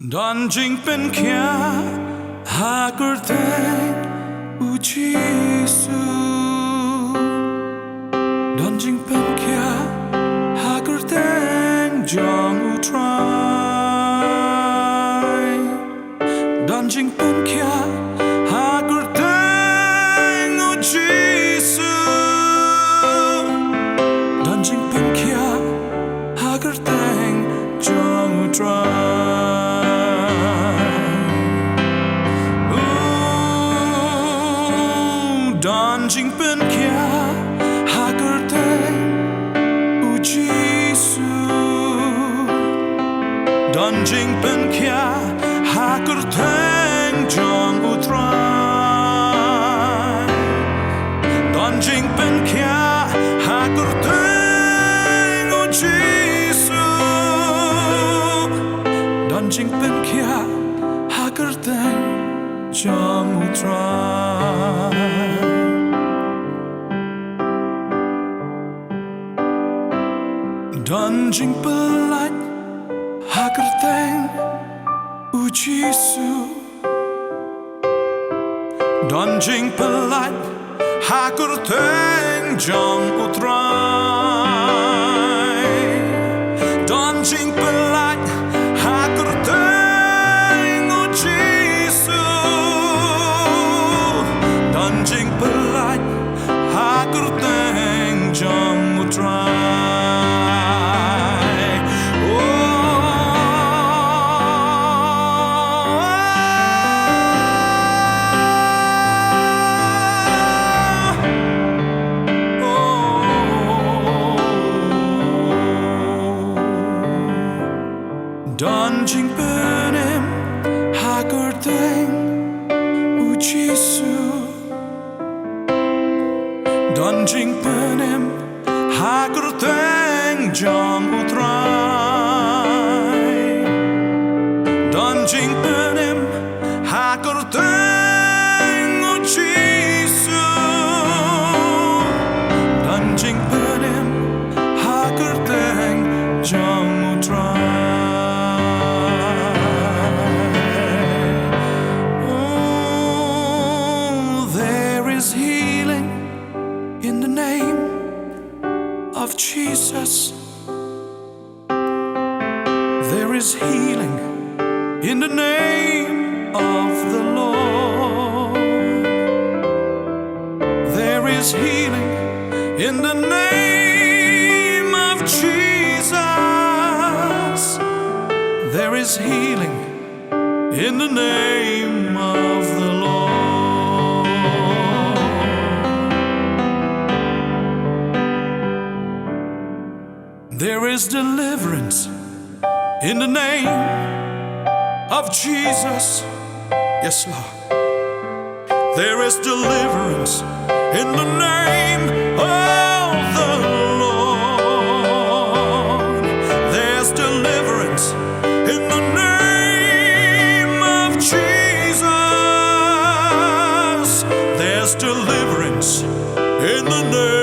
Don Jingpynkhiah hakurteng uchisu. Don Jingpynkhiah hakurteng jong utrai. Don Jingpynkhiah hakurteng uchisu. Don Jingpynkhiah hakurteng jong utrai. Don Jingpynkhiah hakurteng uchisu. Don Jingpynkhiah hakurteng jong utrai. Don Jingpynkhiah hakurteng uchisu. Don Jingpynkhiah hakurteng jong utrai. Don jingpyllait hakurteng uchisu. Don jingpyllait hakurteng jong utrai. Don jingpyllait hakurteng uchisu. Don jingpyllait hakurteng jong utrai. Don jingpynim hakurteng uchisu. Don jingpynim hakurteng jong utrai. Don jingpynim hakurteng uchisu. Don jingpynim hakurteng jong utrai. In the name of Jesus, there is healing. In the name of the Lord, there is healing. In the name of Jesus, there is healing. In the name of the Lord. There is deliverance in the name of Jesus. Yes, Lord. There is deliverance in the name of the Lord. There's deliverance in the name of Jesus. There's deliverance in the name